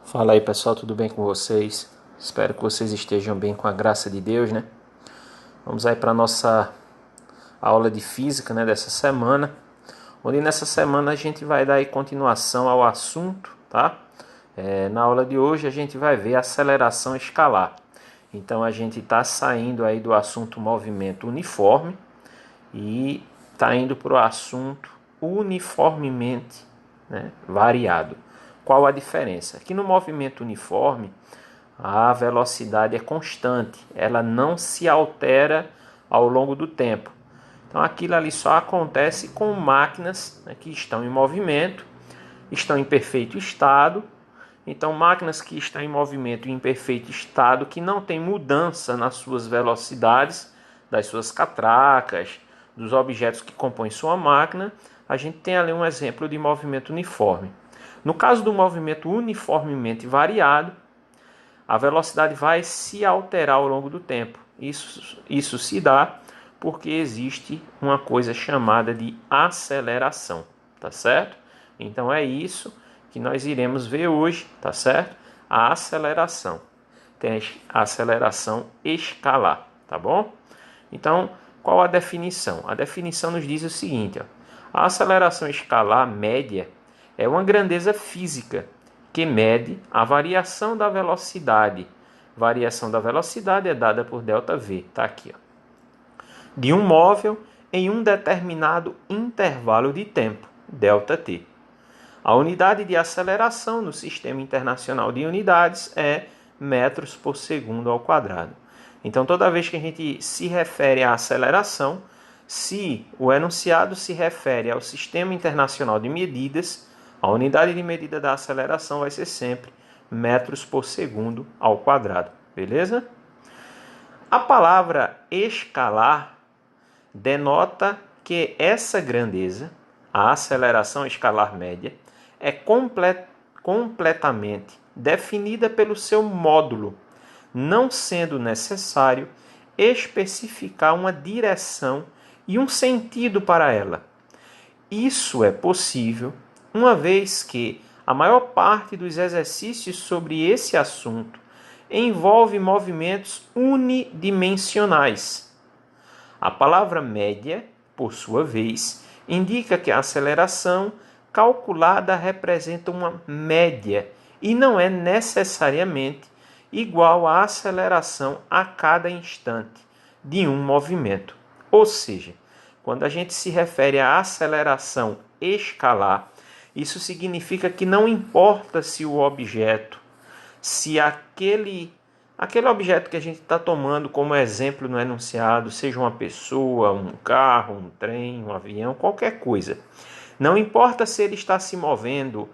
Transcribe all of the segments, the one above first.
Fala aí pessoal, tudo bem com vocês? Espero que vocês estejam bem com a graça de Deus, né? Vamos aí para a nossa aula de física, né, dessa semana, onde nessa semana a gente vai dar aí continuação ao assunto, tá? Na aula de hoje a gente vai ver aceleração escalar. Então a gente está saindo aí do assunto movimento uniforme e está indo para o assunto uniformemente, né, variado. Qual a diferença? Aqui no movimento uniforme, a velocidade é constante, ela não se altera ao longo do tempo. Então aquilo ali só acontece com máquinas, né, que estão em movimento, estão em perfeito estado. Então máquinas que estão em movimento em perfeito estado, que não tem mudança nas suas velocidades, das suas catracas, dos objetos que compõem sua máquina, a gente tem ali um exemplo de movimento uniforme. No caso do movimento uniformemente variado, a velocidade vai se alterar ao longo do tempo. Isso se dá porque existe uma coisa chamada de aceleração, tá certo? Então é isso que nós iremos ver hoje, tá certo? A aceleração. Tem a aceleração escalar, tá bom? Então, qual a definição? A definição nos diz o seguinte, ó: a aceleração escalar média é uma grandeza física que mede a variação da velocidade. Variação da velocidade é dada por ΔV, tá aqui, ó, de um móvel em um determinado intervalo de tempo, ΔT. A unidade de aceleração no Sistema Internacional de Unidades é metros por segundo ao quadrado. Então, toda vez que a gente se refere à aceleração, se o enunciado se refere ao Sistema Internacional de Medidas, a unidade de medida da aceleração vai ser sempre metros por segundo ao quadrado, beleza? A palavra escalar denota que essa grandeza, a aceleração escalar média, é completamente definida pelo seu módulo, não sendo necessário especificar uma direção e um sentido para ela. Isso é possível uma vez que a maior parte dos exercícios sobre esse assunto envolve movimentos unidimensionais. A palavra média, por sua vez, indica que a aceleração calculada representa uma média e não é necessariamente igual à aceleração a cada instante de um movimento. Ou seja, quando a gente se refere à aceleração escalar, isso significa que não importa se o objeto, se aquele objeto que a gente está tomando como exemplo no enunciado, seja uma pessoa, um carro, um trem, um avião, qualquer coisa. Não importa se ele está se movendo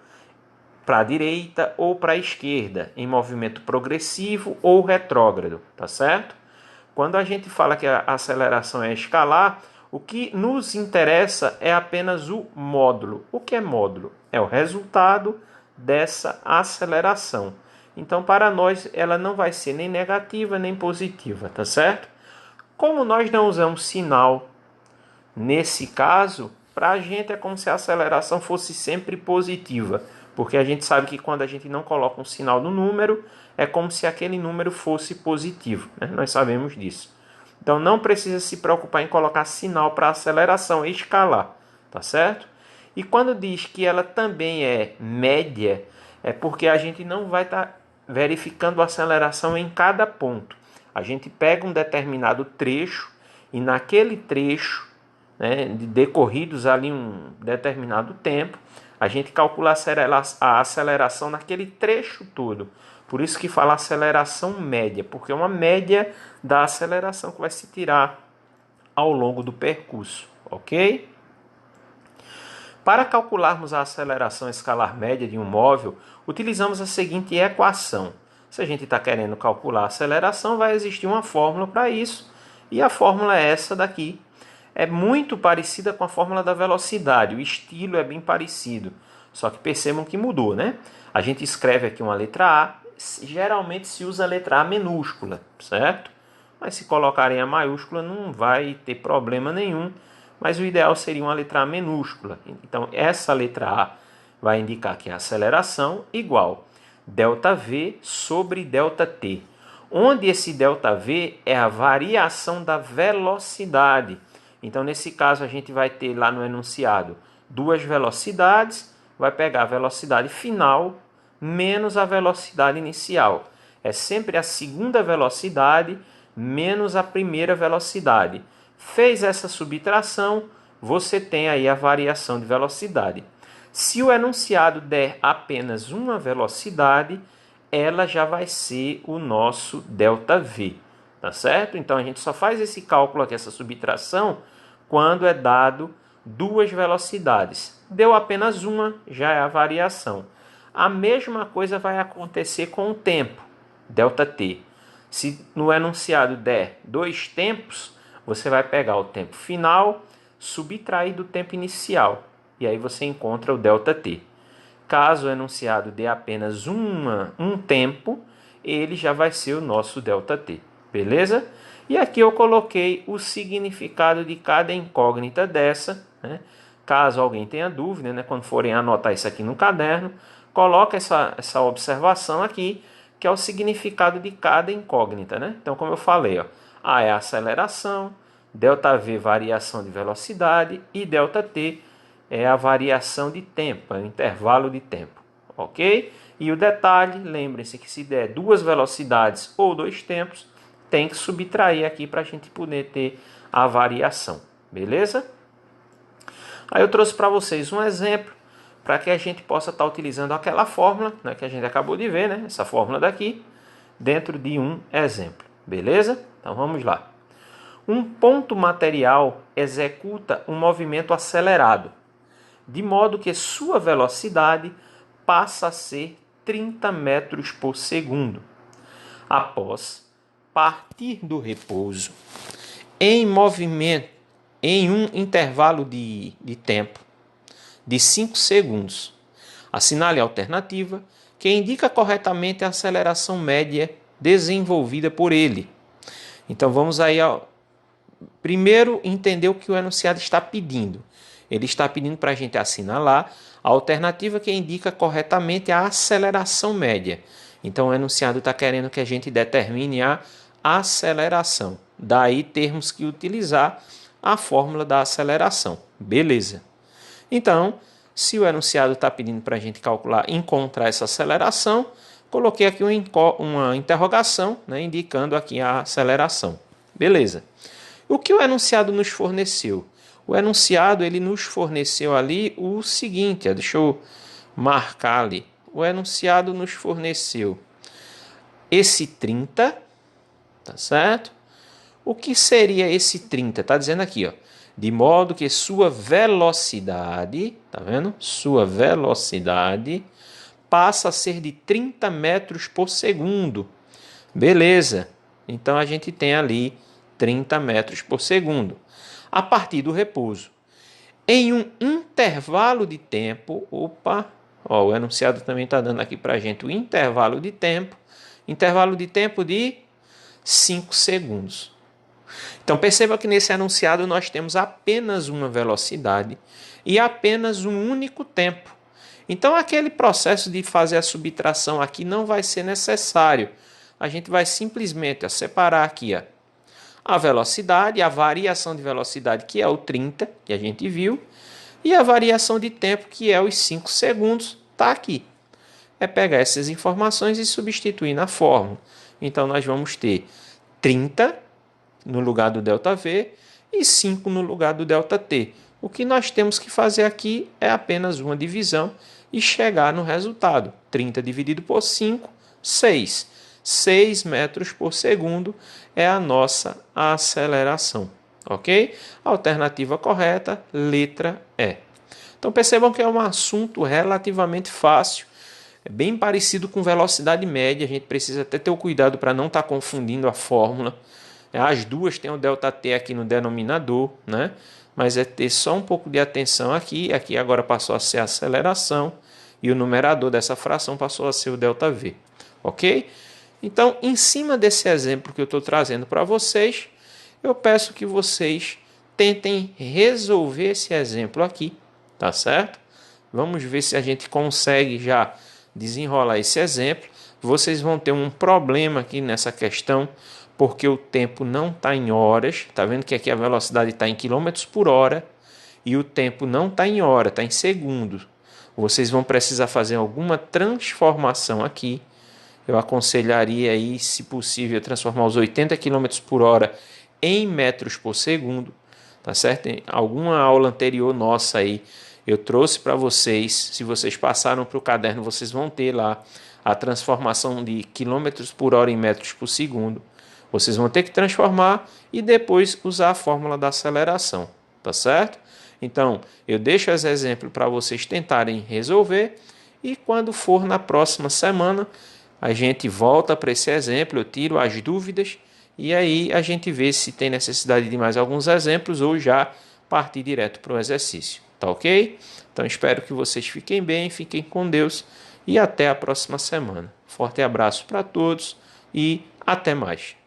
para a direita ou para a esquerda, em movimento progressivo ou retrógrado, tá certo? Quando a gente fala que a aceleração é escalar, o que nos interessa é apenas o módulo. O que é módulo? É o resultado dessa aceleração. Então, para nós, ela não vai ser nem negativa nem positiva, tá certo? Como nós não usamos sinal nesse caso, para a gente é como se a aceleração fosse sempre positiva, porque a gente sabe que quando a gente não coloca um sinal no número, é como se aquele número fosse positivo, né? Nós sabemos disso. Então não precisa se preocupar em colocar sinal para aceleração escalar, tá certo? E quando diz que ela também é média, é porque a gente não vai estar verificando a aceleração em cada ponto. A gente pega um determinado trecho e naquele trecho, né, decorridos ali um determinado tempo, a gente calcula a aceleração naquele trecho todo. Por isso que fala aceleração média, porque é uma média da aceleração que vai se tirar ao longo do percurso, ok? Para calcularmos a aceleração escalar média de um móvel, utilizamos a seguinte equação. Se a gente está querendo calcular a aceleração, vai existir uma fórmula para isso, e a fórmula é essa daqui. É muito parecida com a fórmula da velocidade, o estilo é bem parecido, só que percebam que mudou, né? A gente escreve aqui uma letra A, geralmente se usa a letra A minúscula, certo? Mas se colocarem a maiúscula não vai ter problema nenhum, mas o ideal seria uma letra A minúscula. Então essa letra A vai indicar que a aceleração igual ΔV sobre ΔT, onde esse ΔV é a variação da velocidade. Então, nesse caso, a gente vai ter lá no enunciado duas velocidades, vai pegar a velocidade final menos a velocidade inicial. É sempre a segunda velocidade menos a primeira velocidade. Fez essa subtração, você tem aí a variação de velocidade. Se o enunciado der apenas uma velocidade, ela já vai ser o nosso ΔV, tá certo? Então a gente só faz esse cálculo aqui, essa subtração, quando é dado duas velocidades. Deu apenas uma, já é a variação. A mesma coisa vai acontecer com o tempo, ΔT. Se no enunciado der dois tempos, você vai pegar o tempo final, subtrair do tempo inicial, e aí você encontra o ΔT. Caso o enunciado dê apenas um tempo, ele já vai ser o nosso ΔT, beleza? E aqui eu coloquei o significado de cada incógnita dessa, né? Caso alguém tenha dúvida, né? Quando forem anotar isso aqui no caderno, coloca essa observação aqui, que é o significado de cada incógnita, né? Então, como eu falei, ó, A é a aceleração, ΔV variação de velocidade e ΔT é a variação de tempo, é o intervalo de tempo, ok? E o detalhe, lembrem-se que se der duas velocidades ou dois tempos, tem que subtrair aqui para a gente poder ter a variação, beleza? Aí eu trouxe para vocês um exemplo para que a gente possa estar utilizando aquela fórmula, né, que a gente acabou de ver, né, essa fórmula daqui, dentro de um exemplo, beleza? Então vamos lá. Um ponto material executa um movimento acelerado, de modo que sua velocidade passa a ser 30 metros por segundo. Após partir do repouso em movimento em um intervalo de tempo de 5 segundos, assinale a alternativa que indica corretamente a aceleração média desenvolvida por ele. Então vamos aí ao primeiro entender o que o enunciado está pedindo. Ele está pedindo para a gente assinalar a alternativa que indica corretamente a aceleração média. Então o enunciado está querendo que a gente determine a aceleração. Daí termos que utilizar a fórmula da aceleração. Beleza. Então, se o enunciado está pedindo para a gente calcular, encontrar essa aceleração, coloquei aqui uma interrogação, né, indicando aqui a aceleração. Beleza. O que o enunciado nos forneceu? O enunciado ele nos forneceu ali o seguinte, deixa eu marcar ali. O enunciado nos forneceu esse 30, tá certo? O que seria esse 30? Está dizendo aqui, ó, de modo que sua velocidade, tá vendo? Sua velocidade passa a ser de 30 metros por segundo. Beleza. Então a gente tem ali 30 metros por segundo. A partir do repouso. Em um intervalo de tempo, o enunciado também está dando aqui para a gente o intervalo de tempo de 5 segundos. Então perceba que nesse enunciado nós temos apenas uma velocidade e apenas um único tempo. Então aquele processo de fazer a subtração aqui não vai ser necessário. A gente vai simplesmente separar aqui a velocidade, a variação de velocidade, que é o 30, que a gente viu, e a variação de tempo, que é os 5 segundos, está aqui. É pegar essas informações e substituir na fórmula. Então nós vamos ter 30 no lugar do ΔV e 5 no lugar do ΔT. O que nós temos que fazer aqui é apenas uma divisão e chegar no resultado. 30 dividido por 5, 6. 6 metros por segundo é a nossa aceleração. Ok? Alternativa correta, letra E. Então percebam que é um assunto relativamente fácil. É bem parecido com velocidade média. A gente precisa até ter o cuidado para não estar confundindo a fórmula. As duas têm o ΔT aqui no denominador, né? Mas é ter só um pouco de atenção aqui. Aqui agora passou a ser a aceleração e o numerador dessa fração passou a ser o ΔV. Ok? Então, em cima desse exemplo que eu estou trazendo para vocês, eu peço que vocês tentem resolver esse exemplo aqui, tá certo? Vamos ver se a gente consegue já desenrolar esse exemplo, vocês vão ter um problema aqui nessa questão, porque o tempo não está em horas. Está vendo que aqui a velocidade está em quilômetros por hora e o tempo não está em hora, está em segundos. Vocês vão precisar fazer alguma transformação aqui. Eu aconselharia aí, se possível, transformar os 80 km por hora em metros por segundo, tá certo? Em alguma aula anterior nossa aí, eu trouxe para vocês, se vocês passaram para o caderno, vocês vão ter lá a transformação de quilômetros por hora em metros por segundo. Vocês vão ter que transformar e depois usar a fórmula da aceleração, tá certo? Então, eu deixo esse exemplo para vocês tentarem resolver e quando for na próxima semana, a gente volta para esse exemplo, eu tiro as dúvidas e aí a gente vê se tem necessidade de mais alguns exemplos ou já partir direto para o exercício, tá ok? Então, espero que vocês fiquem bem, fiquem com Deus e até a próxima semana. Forte abraço para todos e até mais.